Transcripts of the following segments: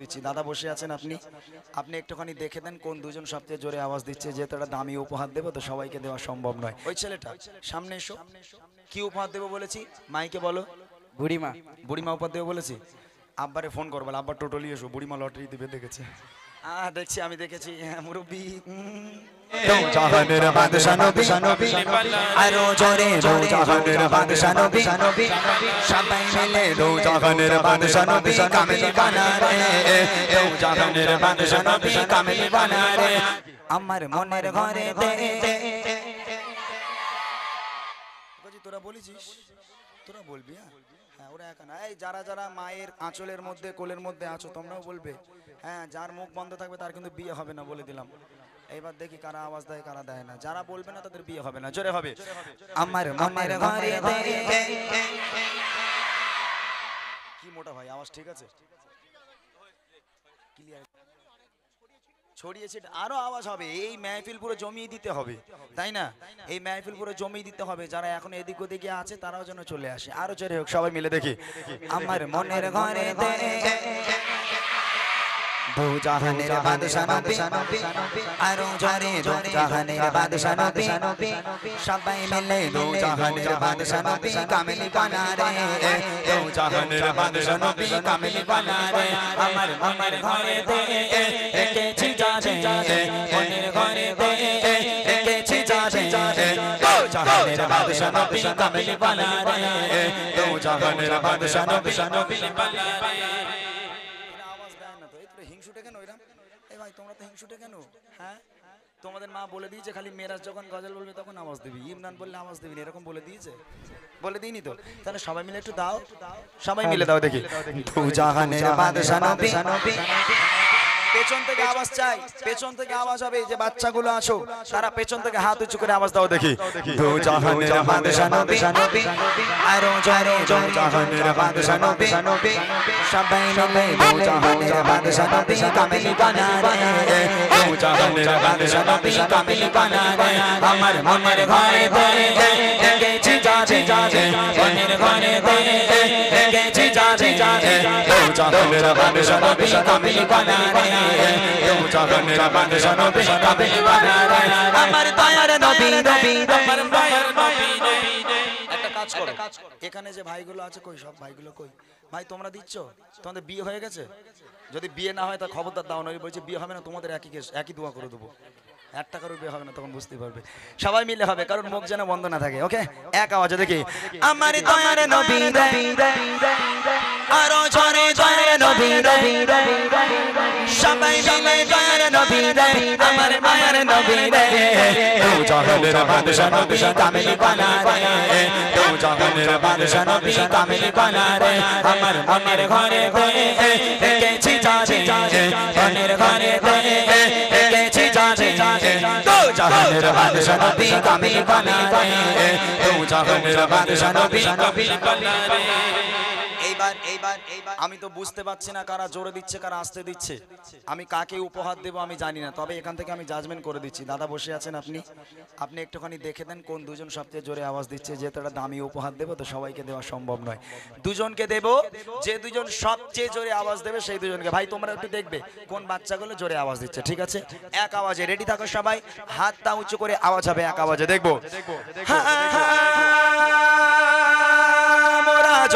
দিচ্ছি দাদা বসে আছেন আপনি আপনি একটুখানি দেখে দেন কোন দুজন সবচেয়ে জোরে আওয়াজ দিচ্ছে, যেহেতু একটা দামি উপহার দেবো তো সবাইকে দেওয়া সম্ভব নয়। ওই ছেলেটা সামনে এসো, কি উপহার দেবো বলেছি মাইকে বলো? বুড়িমা। বুড়িমা উপহার দেবো বলেছি। আব্বারে ফোন করবো, আব্বা টোটালি এসো, বুড়িমা লটারি দিবে দেখেছে। দেখছি আমি দেখেছি মুরব্বী। জাহানের বাদশা নবী আরো জোরে জোরে জাহানের বাদশা নবী সবাই মিলে দো জাহানের বাদশা নবী কামিল বানা রে, দো জাহানের বাদশা নবী কামিল বানা রে, আমার মনের ঘরে দে। তোরা বলেছিস, তোরা বলবি? হ্যাঁ ওরা একা না, এই যারা যারা মায়ের আঁচলের মধ্যে কোলের মধ্যে আছো তোমরাও বলবে। হ্যাঁ যার মুখ বন্ধ থাকবে তার কিন্তু বিয়ে হবে না বলে দিলাম। এইবার দেখি কারা আওয়াজ দেয় কারা দেয় না। যারা বলবে না তাদের বিয়ে হবে না। জোরে হবে আমার মনের ঘরে দে। কি মোটা ভাই আওয়াজ ঠিক আছে? ক্লিয়ার ছড়িয়েছে, আরো আওয়াজ হবে। এই মেহফিল পুরো জমিয়ে দিতে হবে, তাই না? এই মেহফিল পুরো জমিয়ে দিতে হবে। যারা এখন এদিক ওদিকে আছে তারাও যেন চলে আসে। আরো জোরে হোক, সবাই মিলে দেখি। আমার মনের ঘরে দে দো জাহানের বাদশা নবী আরো জোরে দো জাহানের বাদশা নবী সবাই মিলে দো জাহানের বাদশা নবী কামিল বানা রে, দো জাহানের বাদশা নবী কামিল বানা রে, আমার মনের ঘরে দে একেছি যাবে মনের ঘরে দে একেছি যাবে দো জাহানের বাদশা নবী কামিল বানা রে, দো জাহানের বাদশা নবী কামিল বানা রে। হিংসুটে কেন এরকম? এই ভাই তোমরা তো হিংসুটে কেন? হ্যাঁ তোমাদের মা বলে দিয়েছে খালি মেয়েরা যখন গজল বলবে তখন আওয়াজ দিবি, ইমরান বললে আওয়াজ দিবি না, এরকম বলে দিয়েছে? বলে দিইনি তো? তাহলে সবাই মিলে একটু দাও, সবাই মিলে দাও দেখি। দো জাহানের বাদশা নবী পেছন থেকে আওয়াজ চাই, পেছন থেকে আওয়াজ হবে। যে বাচ্চাগুলো আছো তারা পেছন থেকে হাত উঁচু করে আওয়াজ দাও দেখি। দো জাহানের বাদশা নবী আরো জোরে দো জাহানের বাদশা নবী সবাই মিলে দো জাহানের বাদশা নবী কামিল বানা রে, দো জাহানের বাদশা নবী কামিল বানা রে, আমার মনের ঘরে দে একেছি যাবে মনের ঘরে দে একেছি যাবে দো জাহানের বাদশা নবী কামিল বানা রে, দো জাহানের বাদশা নবী কামিল বানা রে, আমার দয়ার নবী নবী আমার দয়ার নবী। একটা কাজ করো, এখানে যে ভাইগুলো আছে কই? সব ভাইগুলো কই? ভাই তোমরা দিচ্ছ? তোমাদের বিয়ে হয়ে গেছে? যদি বিয়ে না হয় তা খবরদার দাও না। বলছে বিয়ে হবে না, তোমাদের একই কেস, একই দোয়া করে দেবো। 1 টাকারও বিয়ে হবে না, তখন বুঝতে পারবে। সবাই মিলে হবে, কারণ মুখ যেন বন্ধ না থাকে। ওকে, এক আওয়াজে দেখি। আমার দয়ার নবী আরো জোরে জোরে নবী সবাই মিলে দয়ার নবী আমার মায়ের নবী রে, দো জাহানের বাদশা নবী কামিল বানা রে, দো জাহানের বাদশা নবী কামিল বানা রে, আমার মনের ঘরে দে একেছি যাবে মনের ঘরে দে একেছি যাবে দো জাহানের বাদশা নবী কামিল বানা রে, দো জাহানের বাদশা নবী কামিল বানা রে। আমি তো বুঝতে পারছি না কারা জোরে দিচ্ছে কারা আসতে দিচ্ছে। আমি কাকে উপহার দেবো আমি জানি না, তবে এখান থেকে আমি জাজমেন্ট করে দিচ্ছি। দাদা বসে আছেন আপনি আপনি একটুখানি দেখে দেন কোন দুজন সবচেয়ে জোরে আওয়াজ দিচ্ছে, যেহেতু একটা দামি উপহার দেবো তো সবাইকে দেওয়া সম্ভব নয়। দুজনকে দেবো, যে দুজন সবচেয়ে জোরে আওয়াজ দেবে সেই দুজনকে। ভাই তোমরা একটু দেখবে কোন বাচ্চাগুলো জোরে আওয়াজ দিচ্ছে, ঠিক আছে? এক আওয়াজে রেডি থাকো সবাই, হাতটা উঁচু করে আওয়াজ হবে এক আওয়াজে, দেখবো।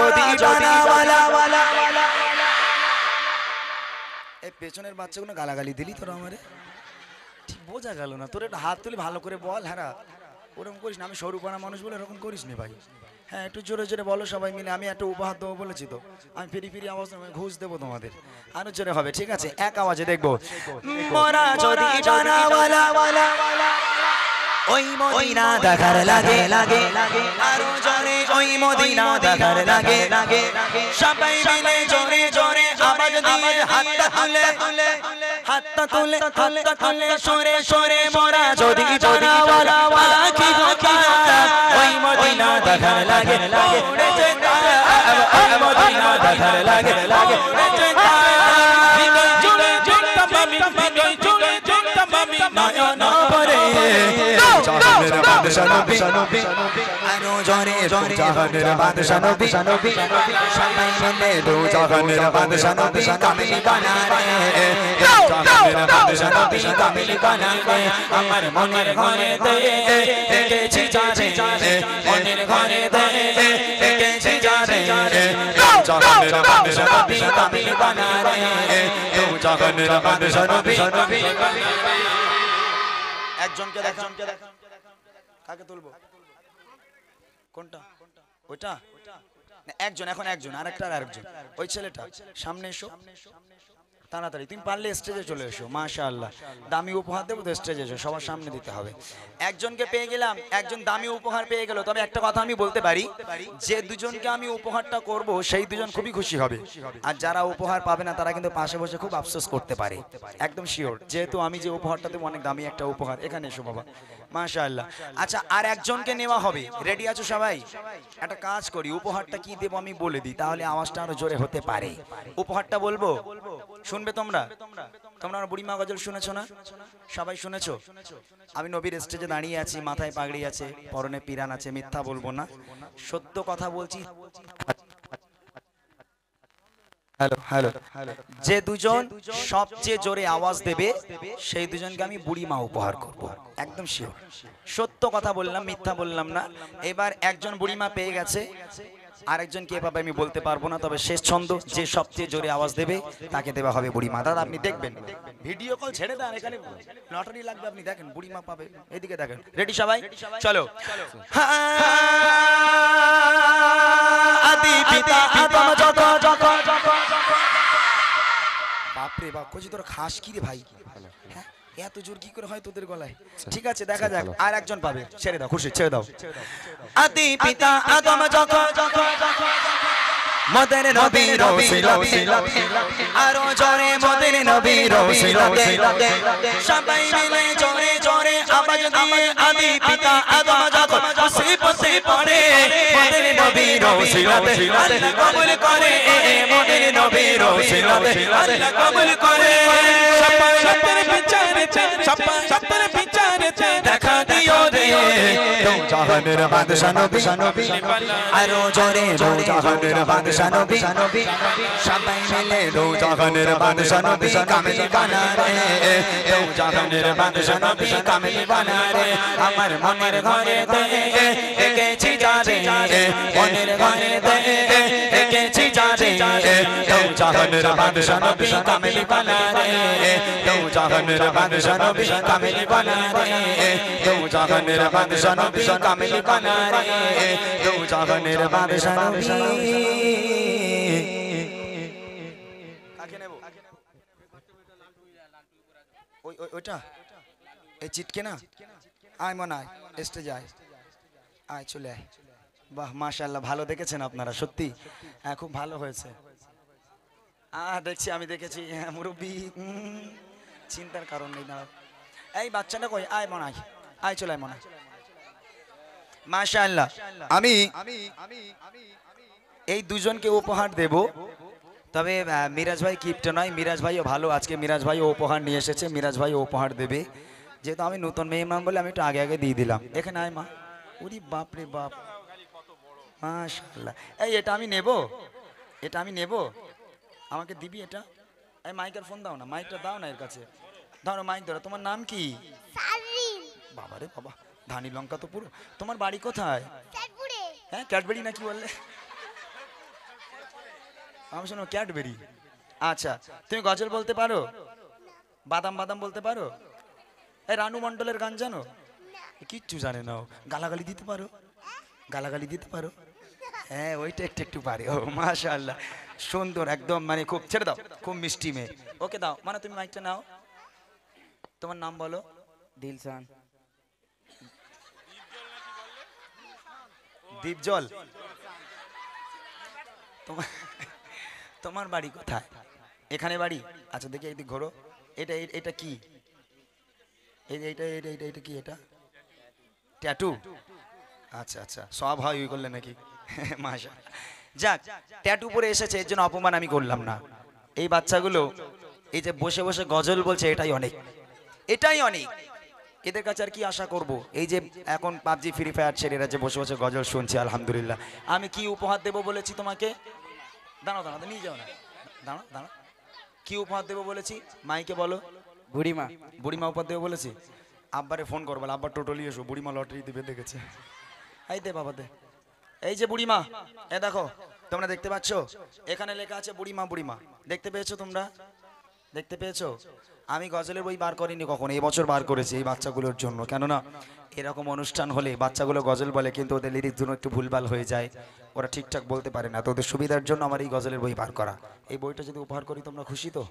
যদি এই পেছনের বাচ্চাগুলো গালাগালি দিলি তোরা আমারে, ঠিক বোঝা গেল না। তোর একটা হাত তুলি ভালো করে বল। হ্যাঁ ওরকম করিস না, আমি সরু পানা মানুষ বলে এরকম করিস নি ভাই। হ্যাঁ একটু জোরে জোরে বলো সবাই মিলে। আমি একটা উপহার দেবো বলেছি তো, আমি ফিরি ফিরি আওয়াজ ঘুষ দেবো তোমাদের। আরো জোরে হবে, ঠিক আছে? এক আওয়াজে দেখবো। মোরা যদি জানাওয়ালা ওই মদিনা দেখার লাগে আরো জোরে ওই মদিনা দেখার লাগে সবাই মিলে জোরে জোরে আওয়াজ দিয়ে হাতটা তুলে সরে সরে মোরা যদি জানাওয়ালা কি কথা ওই মদিনা দেখার লাগে ওরে যেতা ওই মদিনা দেখার লাগে ওরে যেতা জুড়ে জুড়ে তামামি জুড়ে জুড়ে তামামি নয়ন পরে জাহানের বাদশা নবী আরো জোরে দু জাহানের বাদশা নবী সবাই মিলে দু জাহানের বাদশা নবী কামিল বানা রে জাহানের বাদশা নবী কামিল বানা রে আমার মনের ঘরে দেখেছি যারে মনের ঘরে দেখেছি যারে জাহানের বাদশা নবী কামিল বানা রে দু জাহানের বাদশা নবী একজনকে দেখান কাকে তুলবো কোনটা ওইটা না, একজন এখন একজন আরেকটা আরেকজন ওই ছেলেটা সামনে এসো তাড়াতাড়ি তুমি পারলে স্টেজে চলে এসো মাশাআল্লাহ দামি উপহার দেবো তো স্টেজে এসো সবার সামনে দিতে হবে একজনকে পেয়ে গেলাম একজন দামি উপহার পেয়ে গেল তবে একটা কথা আমি বলতে পারি যে দুজনকে আমি উপহারটা করব সেই দুজন খুবই খুশি হবে আর যারা উপহার পাবে না তারা কিন্তু পাশে বসে খুব আফসোস করতে পারে একদম শিওর যেহেতু আমি যে উপহারটা দেবো অনেক দামি একটা উপহার এখানে এসো বাবা মাশাআল্লাহ আচ্ছা আর একজনকে নেওয়া হবে রেডি আছো সবাই একটা কাজ করি উপহারটা কি দেবো আমি বলে দিই তাহলে আওয়াজটা আরো জোরে হতে পারে উপহারটা বলবো শুনবে তোমরা বুড়িমা গজল শুনেছো না সবাই শুনেছো আমি নবীর স্টেজে দাঁড়িয়ে আছি মাথায় পাগড়ি আছে পরনে পিরান আছে মিথ্যা বলবো না সত্য কথা বলছি হ্যালো হ্যালো যে দুজন সবচেয়ে জোরে আওয়াজ দেবে সেই দুজনকে আমি বুড়িমা উপহার করব একদম শিওর সত্য কথা বললাম মিথ্যা বললাম না এবার একজন বুড়িমা পেয়ে গেছে আরেকজন কে পাবে আমি বলতে পারবো না তবে শেষ ছন্দ যে সবচেয়ে জোরে আওয়াজ দেবে তাকে দেওয়া হবে বুড়িমা দাদা আপনি দেখবেন ভিডিও কল ছেড়ে দেন এখানে লটারি লাগবে আপনি দেখেন বুড়িমা পাবে এদিকে দেখেন রেডি সবাই চলো আদি পিতা আদম যত বাপরে বাপ কইছি তোর খাস কি রে ভাই হ্যাঁ এত জোর কি করে হয় তোদের গলায় ঠিক আছে দেখা যাক আর একজন পাবে ছেড়ে দাও খুশি ছেড়ে দাও আদি পিতা আদম যত মদের নবী রসিলতে আরো জোরে মদের নবী রসিলতে সবাই মিলে জোরে জোরে আওয়াজ দিয়ে আদি পিতা আদম যত সিপতে পড়ে মদের নবী রসিলতে আল্লাহ কবুল করে মদের নবী রসিলতে আল্লাহ কবুল করে সবার বিচারেতে দেখা দিও রে দু জাহানের বাদশা নবী আরো জোরে দু জাহানের বাদশা নবী সবাই মিলে দু জাহানের বাদশা নবী কামিল বানা রে দু জাহানের বাদশা নবী কামিল বানা রে আমার মনের ঘরে দেখেছি যারে মনের ঘরে দেখেছি যারে দু জাহানের বাদশা নবী কামিল বানা রে দু জাহানের বাদশা নবী কামিল বানা রে দু জাহানের বাদশা নবী কামিল বানা রে দু জাহানের বাদশা নবী কাকে নেব ওই ওইটা এই চিটকে না আয় মন আয় স্টেজে আয় আয় চলে আয় বাহ মাশাআল্লাহ ভালো দেখেছেন আপনারা সত্যি হ্যাঁ খুব ভালো হয়েছে দেখছি আমি দেখেছি হ্যাঁ মুরব্বী চিন্তার কারণ নেই না এই বাচ্চাটা কই আয় মন আয় আয় চলে আয় মন আয় মাশাআল্লাহ আমি এই দুজনকে উপহার দেব তবে মিরাজ ভাই কিপটা নয় মিরাজ ভাইও ভালো আজকে মিরাজ ভাইও উপহার নিয়ে এসেছে মিরাজ ভাইও উপহার দেবে যেহেতু আমি নতুন মেহমান বলে আমি একটু আগে আগে দিয়ে দিলাম এখানে আয় মা ওরে বাপ রে বাপ মাশাআল্লাহ এই এটা আমি নেব আমাকে দিবি এটা এই মাইকের ফোন দাও না মাইকটা দাও না এর কাছে ধরো মাইক ধরো তোমার নাম কি বাবা রে বাবা ধানি লঙ্কা তো পুরো তোমার বাড়ি কোথায় হ্যাঁ ক্যাডবেরি না কি বললে আমি শোনো ক্যাডবেরি আচ্ছা তুমি গজল বলতে পারো বাদাম বাদাম বলতে পারো এই রানু মণ্ডলের গান জানো কিচ্ছু জানে না গালাগালি দিতে পারো হ্যাঁ ওইটা একটু পারে ও মাশাআল্লাহ সুন্দর একদম মানে খুব ছেড়ে দাও খুব মিষ্টি মেয়ে ওকে দাও মানে তুমি মাইকটা নাও তোমার নাম বলো দিলশান দীপজল তোমার বাড়ি কোথায় এখানে বাড়ি আচ্ছা দেখি এইদিক ঘোরো এটা কি এটা কি এটা ট্যাটু আচ্ছা আচ্ছা সব হয় ওই করলে নাকি মাশাআল্লাহ যাক ট্যাটু পরে এসেছে এর জন্য অপমান আমি করলাম না এই বাচ্চাগুলো এই যে বসে বসে গজল বলছে এটাই অনেক এদের কাছে আর কি আশা করব? এই যে এখন পাবজি ফ্রি ফায়ার ছেড়ে এরা যে বসে বসে গজল শুনছে, আলহামদুলিল্লাহ। আমি কি উপহার দেব বলেছি তোমাকে? দাঁড়াও দাঁড়াও, নিয়ে যাও না, দাঁড়াও দাঁড়াও। কি উপহার দেবো বলেছি? মাইকে বলো। বুড়িমা। বুড়িমা উপহার দেবো বলেছি। আব্বারে ফোন করবো, আব্বা টোটালি এসো, বুড়িমা লটারি দিবে দেখেছে। এই দে বাবা দে। এই যে বুড়িমা, এ দেখো, তোমরা দেখতে পাচ্ছ এখানে লেখা আছে বুড়িমা বুড়িমা, দেখতে পেয়েছো তোমরা? দেখতে পেয়েছো? আমি গজলের বই বার করিনি কখনো, এই বছর বার করেছি এই বাচ্চাগুলোর জন্য। কেননা এরকম অনুষ্ঠান হলে বাচ্চাগুলো গজল বলে কিন্তু ওদের লিরিক্স জন্য একটু ভুলভাল হয়ে যায়, ওরা ঠিকঠাক বলতে পারে না, তো ওদের সুবিধার জন্য আমার এই গজলের বই বার করা। এই বইটা যদি উপহার করি তোমরা খুশি তো?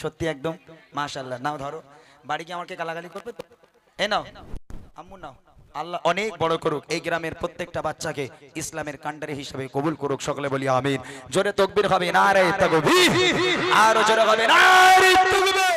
সত্যি একদম মাশাআল্লাহ। নাও ধরো, বাড়ি গিয়ে আমাকে গালাগালি করবে তো? এ নাও আম্মু নাও। আল্লাহ অনেক বড় করুক, এই গ্রামের প্রত্যেকটা বাচ্চাকে ইসলামের কান্ডারি হিসেবে কবুল করুক, সকলে বলি আমিন। জোরে তাকবীর হবে, নারে তাকবীর, আরো জোরে হবে নারে তাকবীর।